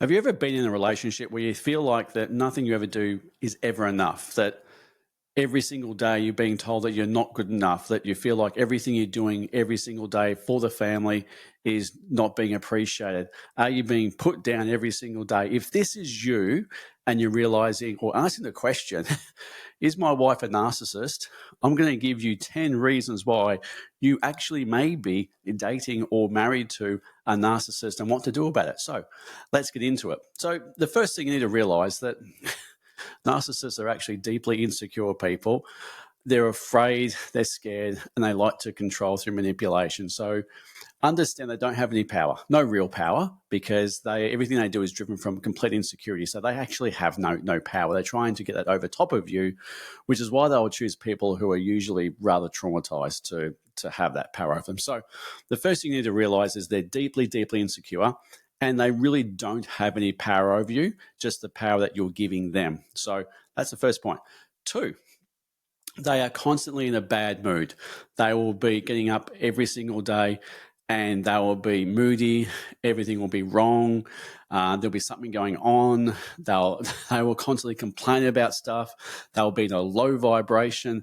Have you ever been in a relationship where you feel like that nothing you ever do is ever enough? That every single day you're being told that you're not good enough, that you feel like everything you're doing every single day for the family is not being appreciated? Are you being put down every single day? If this is you and you're realizing or asking the question, is my wife a narcissist? I'm going to give you 10 reasons why you actually may be dating or married to a narcissist and what to do about it. So let's get into it. So the first thing you need to realize that narcissists are actually deeply insecure people. They're afraid, they're scared, and they like to control through manipulation. So understand they don't have any power, no real power, because everything they do is driven from complete insecurity. So they actually have no power. They're trying to get that over top of you, which is why they will choose people who are usually rather traumatized to have that power over them. So the first thing you need to realize is they're deeply, deeply insecure, and they really don't have any power over you, just the power that you're giving them. So that's the first point. Two, they are constantly in a bad mood. They will be getting up every single day and they will be moody. Everything will be wrong. There'll be something going on. They will constantly complain about stuff. They'll be in a low vibration.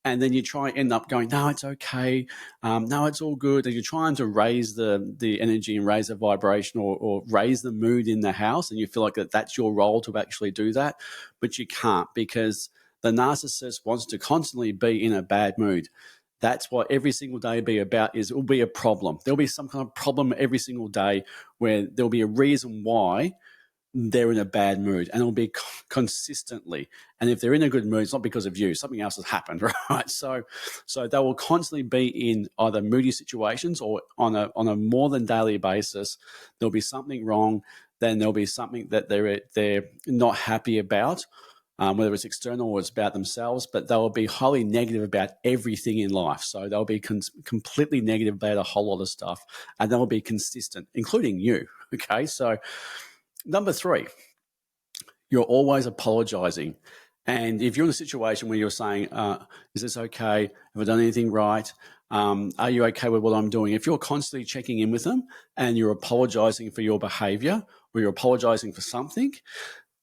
And then you try and end up going, no, it's okay. No, it's all good. And you're trying to raise the energy and raise the vibration or raise the mood in the house. And you feel like that's your role to actually do that. But you can't, because the narcissist wants to constantly be in a bad mood. That's what every single day be about. It will be a problem. There'll be some kind of problem every single day where there'll be a reason why they're in a bad mood, and it'll be consistently. And if they're in a good mood, it's not because of you. Something else has happened, right? So they will constantly be in either moody situations or on a more than daily basis. There'll be something wrong. Then there'll be something that they're not happy about. Whether it's external or it's about themselves, but they'll be highly negative about everything in life. So they'll be completely negative about a whole lot of stuff, and they'll be consistent, including you. Okay, so number three, you're always apologizing. And if you're in a situation where you're saying, is this okay? Have I done anything right? Are you okay with what I'm doing? If you're constantly checking in with them and you're apologizing for your behavior or you're apologizing for something,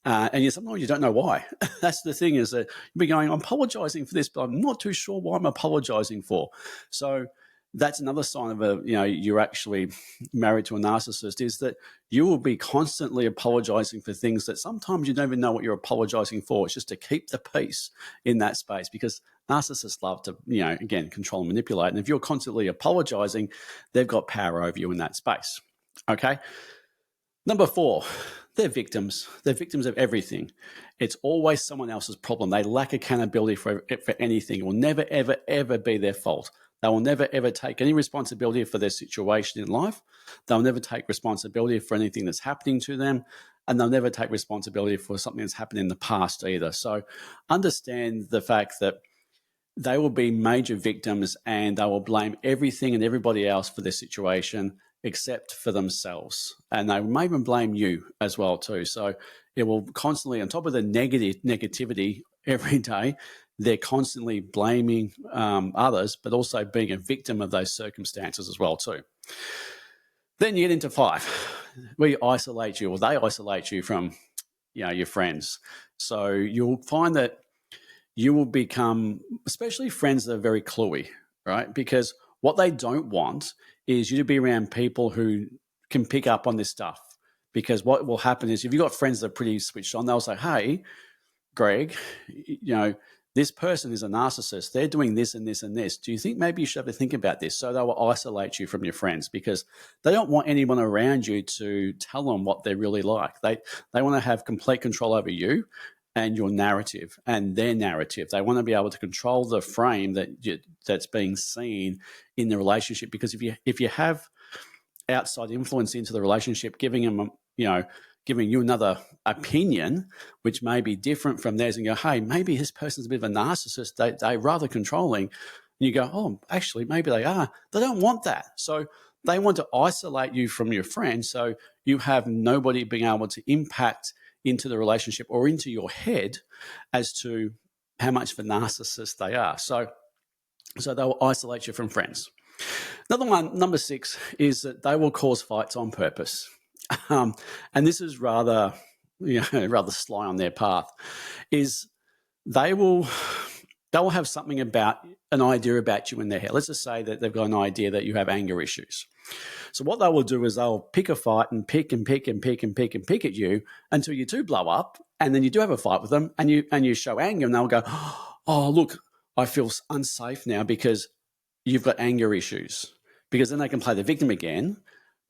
and sometimes you don't know why. That's the thing, is that you'll be going, I'm apologizing for this, but I'm not too sure why I'm apologizing for. So that's another sign of you're actually married to a narcissist, is that you will be constantly apologizing for things that sometimes you don't even know what you're apologizing for. It's just to keep the peace in that space, because narcissists love to, again, control and manipulate. And if you're constantly apologizing, they've got power over you in that space. Okay. Number four, they're victims. They're victims of everything. It's always someone else's problem. They lack accountability for anything. It will never, ever, ever be their fault. They will never, ever take any responsibility for their situation in life. They'll never take responsibility for anything that's happening to them. And they'll never take responsibility for something that's happened in the past either. So understand the fact that they will be major victims, and they will blame everything and everybody else for their situation except for themselves. And they may even blame you as well too. So it will constantly, on top of the negativity every day, they're constantly blaming others, but also being a victim of those circumstances as well too. Then you get into five. We isolate you, or they isolate you from your friends. So you'll find that you will become, especially friends that are very cluey, right? Because what they don't want is you to be around people who can pick up on this stuff. Because what will happen is, if you've got friends that are pretty switched on, they'll say, hey, Greg, this person is a narcissist. They're doing this and this and this. Do you think maybe you should have to think about this? So they will isolate you from your friends, because they don't want anyone around you to tell them what they're really like. They want to have complete control over you and your narrative and their narrative. They want to be able to control the frame that's being seen in the relationship. Because if you have outside influence into the relationship, giving them, giving you another opinion, which may be different from theirs, and go, hey, maybe this person's a bit of a narcissist. They're rather controlling. And you go, oh, actually, maybe they are. They don't want that. So they want to isolate you from your friends, so you have nobody being able to impact into the relationship or into your head as to how much of a narcissist they are. So they will isolate you from friends. Another one, number six, is that they will cause fights on purpose. and this is rather, rather sly on their path, is they will have something about an idea about you in their head. Let's just say that they've got an idea that you have anger issues. So what they will do is they'll pick a fight and pick and pick and pick and pick and pick at you until you do blow up, and then you do have a fight with them, and you show anger, and they'll go, "Oh, look, I feel unsafe now because you've got anger issues." Because then they can play the victim again.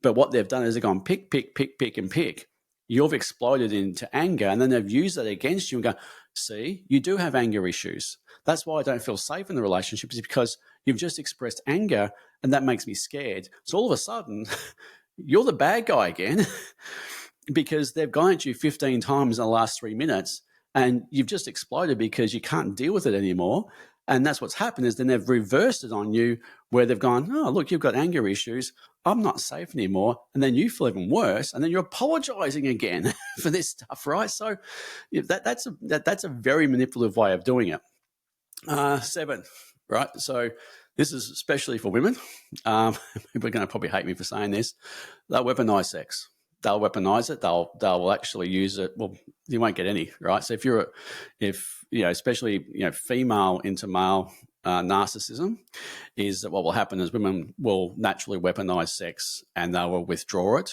But what they've done is they've gone pick, pick, pick, pick, and pick. You've exploded into anger, and then they've used that against you and go, "See, you do have anger issues. That's why I don't feel safe in the relationship, is because you've just expressed anger, and that makes me scared." So all of a sudden, you're the bad guy again because they've gone at you 15 times in the last 3 minutes, and you've just exploded because you can't deal with it anymore. And that's what's happened, is then they've reversed it on you, where they've gone, "Oh, look, you've got anger issues. I'm not safe anymore." And then you feel even worse. And then you're apologizing again for this stuff, right? So that's a very manipulative way of doing it. 7, right? So this is especially for women. People are going to probably hate me for saying this. They'll weaponize sex. They'll weaponize it. They'll actually use it. Well, you won't get any, right? So especially female into male narcissism, is that what will happen is women will naturally weaponize sex, and they will withdraw it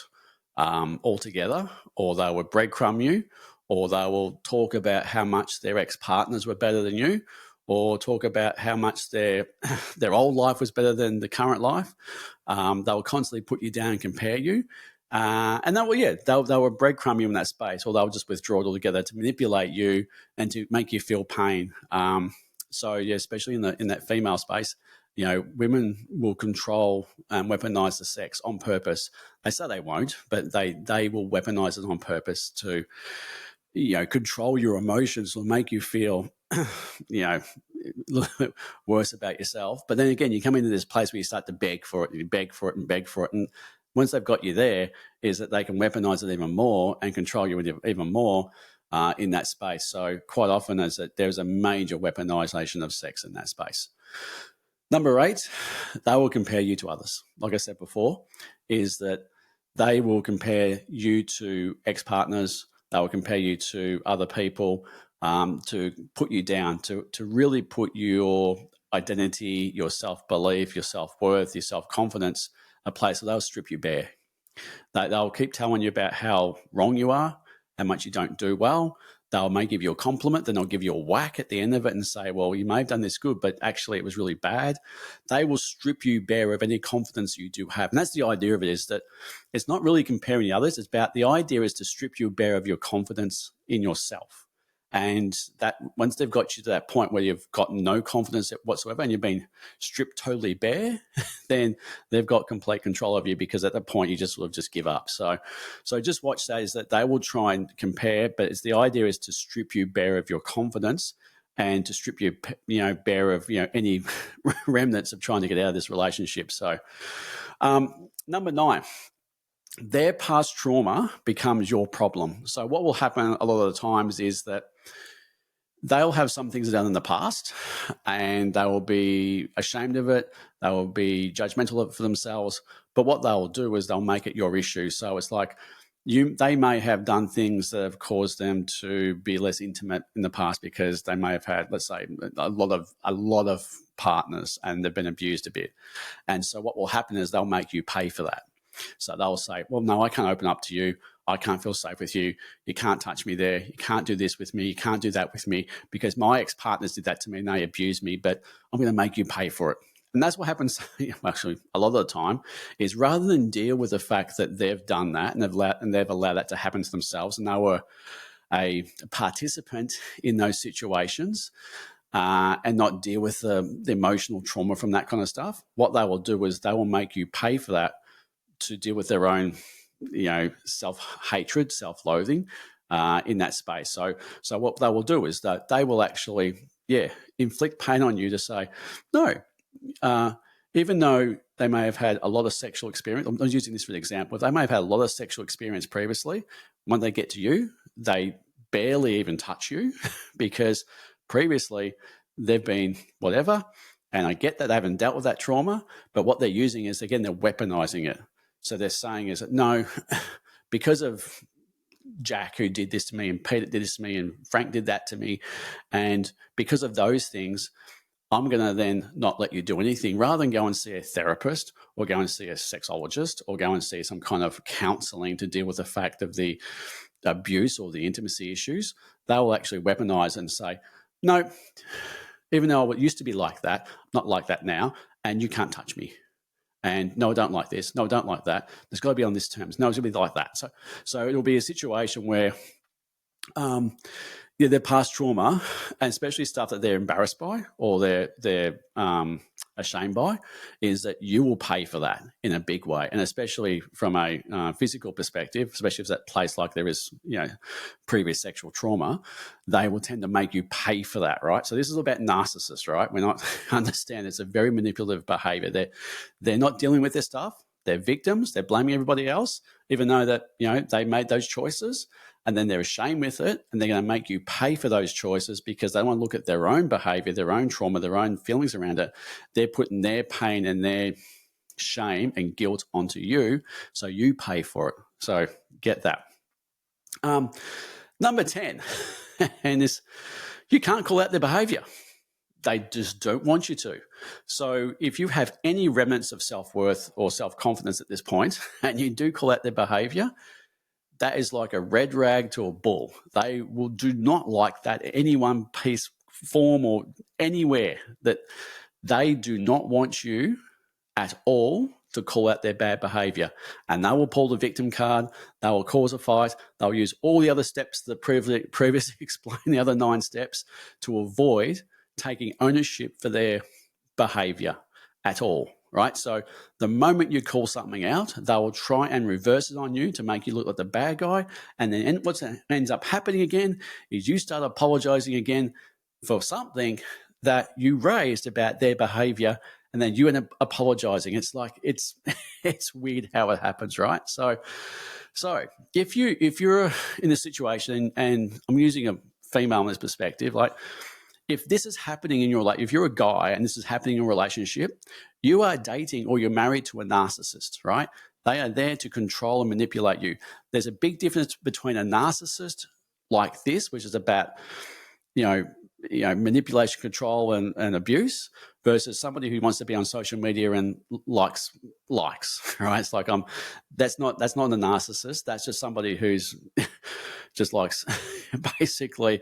altogether, or they will breadcrumb you, or they will talk about how much their ex-partners were better than you, or talk about how much their old life was better than the current life. They'll constantly put you down and compare you. And they will breadcrumb you in that space, or they'll just withdraw it altogether to manipulate you and to make you feel pain. So especially in that female space, women will control and weaponize the sex on purpose. They say they won't, but they will weaponize it on purpose to, control your emotions, or make you feel, a little bit worse about yourself. But then again, you come into this place where you start to beg for it, and you beg for it and beg for it, and once they've got you there, is that they can weaponize it even more and control you even more in that space. So quite often there's a major weaponization of sex in that space. Number 8, they will compare you to others. Like I said before, is that they will compare you to ex-partners. They will compare you to other people, to put you down, to really put your identity, your self-belief, your self-worth, your self-confidence a place where they'll strip you bare. They'll keep telling you about how wrong you are, how much you don't do well. May give you a compliment, then they'll give you a whack at the end of it and say, "Well, you may have done this good, but actually it was really bad." They will strip you bare of any confidence you do have. And that's the idea of it, is that it's not really comparing the others. It's about, the idea is to strip you bare of your confidence in yourself. And that once they've got you to that point where you've got no confidence whatsoever and you've been stripped totally bare, then they've got complete control of you, because at that point you just sort of just give up. So just watch that, is that they will try and compare, but the idea is to strip you bare of your confidence, and to strip you, bare of, any remnants of trying to get out of this relationship. So number 9. Their past trauma becomes your problem. So what will happen a lot of the times is that they'll have some things done in the past, and they will be ashamed of it. They will be judgmental of it for themselves. But what they'll do is they'll make it your issue. So it's like they may have done things that have caused them to be less intimate in the past, because they may have had, let's say, a lot of partners, and they've been abused a bit. And so what will happen is they'll make you pay for that. So they'll say, "Well, no, I can't open up to you. I can't feel safe with you. You can't touch me there. You can't do this with me. You can't do that with me, because my ex-partners did that to me and they abused me, but I'm going to make you pay for it." And that's what happens actually a lot of the time, is rather than deal with the fact that they've done that and they've allowed that to happen to themselves, and they were a participant in those situations, and not deal with the emotional trauma from that kind of stuff, what they will do is they will make you pay for that, to deal with their own, self-hatred, self-loathing in that space. So what they will do is that they will actually, inflict pain on you to say, no, even though they may have had a lot of sexual experience, I'm using this for an example, they may have had a lot of sexual experience previously, when they get to you, they barely even touch you because previously they've been whatever. And I get that they haven't dealt with that trauma, but what they're using is, again, they're weaponizing it. So they're saying is that, no, because of Jack who did this to me, and Peter did this to me, and Frank did that to me, and because of those things, I'm going to then not let you do anything, rather than go and see a therapist or go and see a sexologist or go and see some kind of counseling to deal with the fact of the abuse or the intimacy issues. They will actually weaponize and say, no, even though it used to be like that, not like that now, and you can't touch me. And no, I don't like this. No, I don't like that. There's got to be on this terms. No, it's going to be like that. So it'll be a situation where their past trauma, and especially stuff that they're embarrassed by or they're ashamed by, is that you will pay for that in a big way. And especially from a physical perspective, especially if that place like there is, previous sexual trauma, they will tend to make you pay for that, right? So this is about narcissists, right? We're not understand it's a very manipulative behavior. They're not dealing with their stuff. They're victims. They're blaming everybody else, even though that, they made those choices. And then they're ashamed with it, and they're going to make you pay for those choices because they want to look at their own behavior, their own trauma, their own feelings around it. They're putting their pain and their shame and guilt onto you, so you pay for it. So get that. Number 10, and this, you can't call out their behavior. They just don't want you to. So if you have any remnants of self-worth or self-confidence at this point, and you do call out their behavior, that is like a red rag to a bull. They do not like that any one piece, form, or anywhere, that they do not want you at all to call out their bad behavior. And they will pull the victim card. They will cause a fight. They'll use all the other steps that previously explained, the other 9 steps, to avoid taking ownership for their behavior at all. Right? So the moment you call something out, they will try and reverse it on you to make you look like the bad guy. And then what ends up happening again is you start apologizing again for something that you raised about their behavior, and then you end up apologizing. It's like, it's weird how it happens, right? So if you're in a situation, and I'm using a female in this perspective, like, if this is happening in your life, if you're a guy and this is happening in a relationship, you are dating or you're married to a narcissist, right? They are there to control and manipulate you. There's a big difference between a narcissist like this, which is about, manipulation, control, and abuse, versus somebody who wants to be on social media and likes, right? It's like, that's not a narcissist. That's just somebody who's just likes, basically,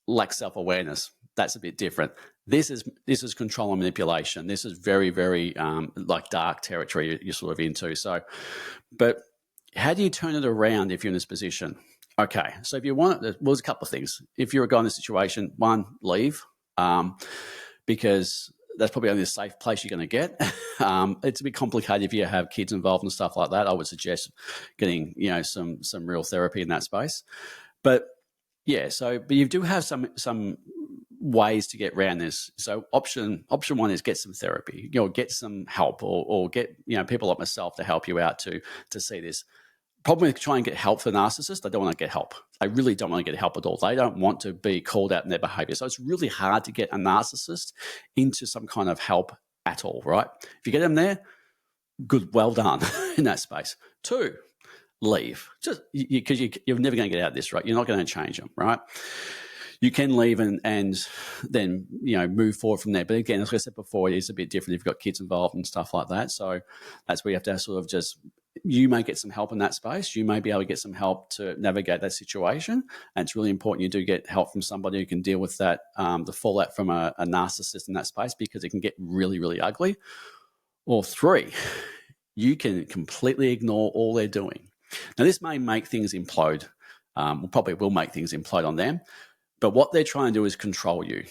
lacks self-awareness. That's a bit different. This is control and manipulation. This is very, very like dark territory you're sort of into. So, but how do you turn it around if you're in this position? Okay, so if you want, there's a couple of things. If you're a guy in this situation, one, leave, because that's probably only a safe place you're going to get. It's a bit complicated if you have kids involved and stuff like that. I would suggest getting some real therapy in that space. But yeah, but you do have some ways to get around this. So option 1 is get some therapy, get some help, or get people like myself to help you out to see this. Problem with trying to get help for narcissists, they don't want to get help. They really don't want to get help at all. They don't want to be called out in their behavior. So it's really hard to get a narcissist into some kind of help at all, right? If you get them there, good, well done in that space. 2, leave, just because you're never going to get out of this, right? You're not going to change them, right? You can leave and then move forward from there. But again, as I said before, it is a bit different if you've got kids involved and stuff like that. So that's where you have to sort of just, you may get some help in that space. You may be able to get some help to navigate that situation. And it's really important you do get help from somebody who can deal with that, the fallout from a narcissist in that space, because it can get really, really ugly. Or 3, you can completely ignore all they're doing. Now, this may make things implode. Probably will make things implode on them. But what they're trying to do is control you.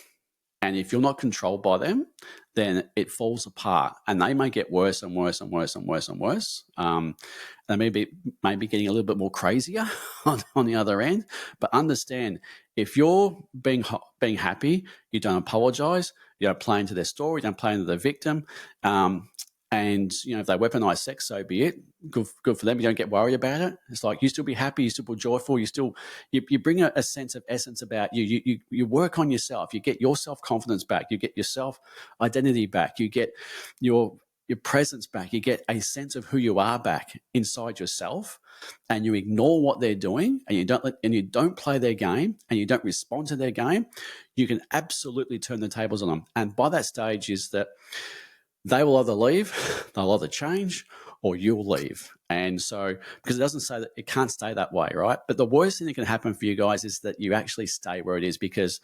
And if you're not controlled by them, then it falls apart. And they may get worse and worse and worse and worse and worse. They may be getting a little bit more crazier on the other end. But understand, if you're being happy, you don't apologize, you don't play into their story, you don't play into the victim. And, if they weaponize sex, so be it. Good for them. You don't get worried about it. It's like, you still be happy, you still be joyful, you bring a sense of essence about you. You work on yourself. You get your self-confidence back. You get your self-identity back. You get your your presence back. You get a sense of who you are back inside yourself, and you ignore what they're doing, and you don't play their game, and you don't respond to their game, you can absolutely turn the tables on them. And by that stage is that they will either leave, they'll either change, or you'll leave. And so, because it doesn't say that it can't stay that way, right? But the worst thing that can happen for you guys is that you actually stay where it is, because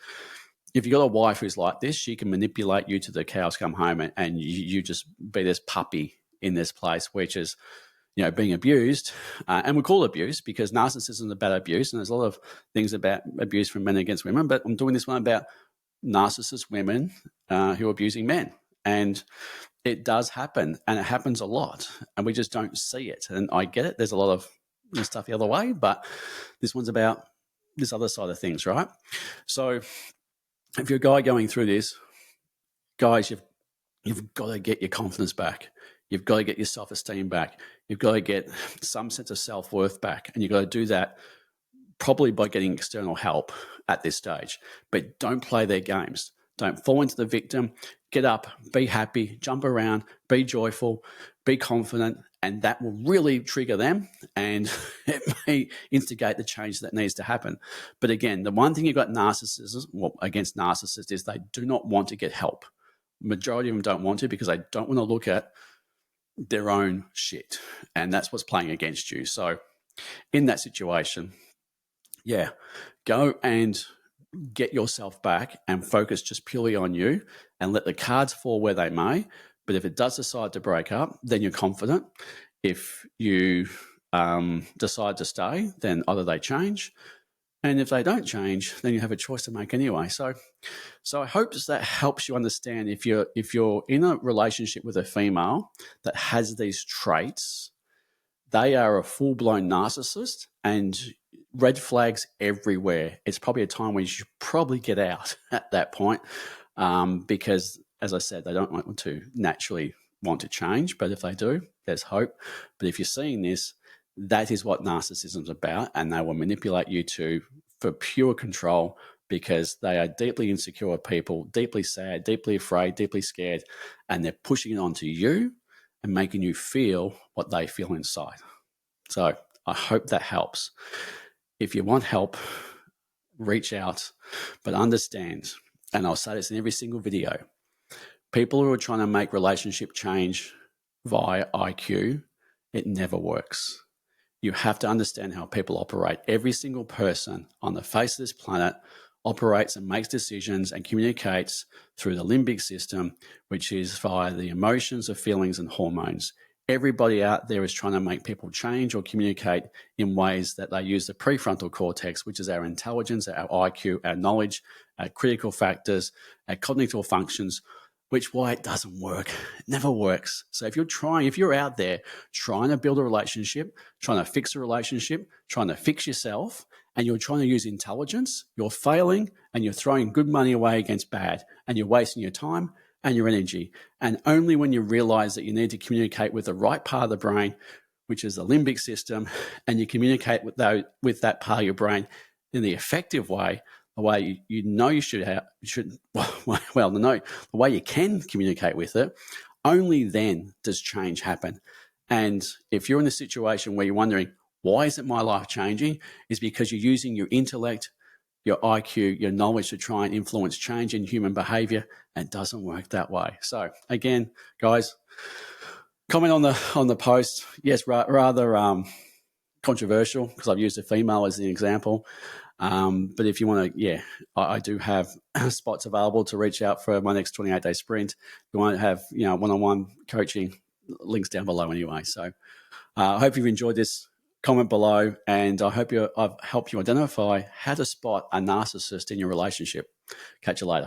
if you've got a wife who's like this, she can manipulate you to the cows come home, and you just be this puppy in this place, which is, being abused. And we call it abuse because narcissism is about abuse. And there's a lot of things about abuse from men against women, but I'm doing this one about narcissist women who are abusing men. And it does happen, and it happens a lot, and we just don't see it. And I get it. There's a lot of stuff the other way, but this one's about this other side of things, right? So if you're a guy going through this, guys, you've got to get your confidence back. You've got to get your self-esteem back. You've got to get some sense of self-worth back, and you've got to do that probably by getting external help at this stage. But don't play their games. Don't fall into the victim. Get up, be happy, jump around, be joyful, be confident, and that will really trigger them, and it may instigate the change that needs to happen. But again, the one thing you've got against narcissists is they do not want to get help. Majority of them don't want to because they don't want to look at their own shit, and that's what's playing against you. So in that situation, go and get yourself back and focus just purely on you, and let the cards fall where they may. But if it does decide to break up, then you're confident. If you decide to stay, then either they change, and if they don't change, then you have a choice to make anyway. So I hope that helps you understand if you're in a relationship with a female that has these traits, they are a full-blown narcissist, and red flags everywhere. It's probably a time where you should probably get out at that point, because, as I said, they don't want to naturally want to change. But if they do, there's hope. But if you're seeing this, that is what narcissism is about, and they will manipulate you for pure control, because they are deeply insecure people, deeply sad, deeply afraid, deeply scared, and they're pushing it onto you and making you feel what they feel inside. So I hope that helps. If you want help, reach out, but understand, and I'll say this in every single video, people who are trying to make relationship change via IQ, it never works. You have to understand how people operate. Every single person on the face of this planet operates and makes decisions and communicates through the limbic system, which is via the emotions, the feelings, and hormones. Everybody out there is trying to make people change or communicate in ways that they use the prefrontal cortex, which is our intelligence, our IQ, our knowledge, our critical factors, our cognitive functions, which why it doesn't work. It never works. So if you're out there trying to build a relationship, trying to fix a relationship, trying to fix yourself, and you're trying to use intelligence, you're failing, and you're throwing good money away against bad, and you're wasting your time and your energy. And only when you realize that you need to communicate with the right part of the brain, which is the limbic system, and you communicate with that part of your brain in the effective way, the way the way you can communicate with it, only then does change happen. And if you're in a situation where you're wondering, why isn't my life changing? Is because you're using your intellect, your IQ, your knowledge to try and influence change in human behavior, and it doesn't work that way. So again, guys, comment on the post. Yes, rather controversial, because I've used a female as an example. But if you want to, I do have spots available to reach out for my next 28-day sprint. If you want to have, one-on-one coaching, links down below anyway. So I hope you've enjoyed this. Comment below, and I hope I've helped you identify how to spot a narcissist in your relationship. Catch you later.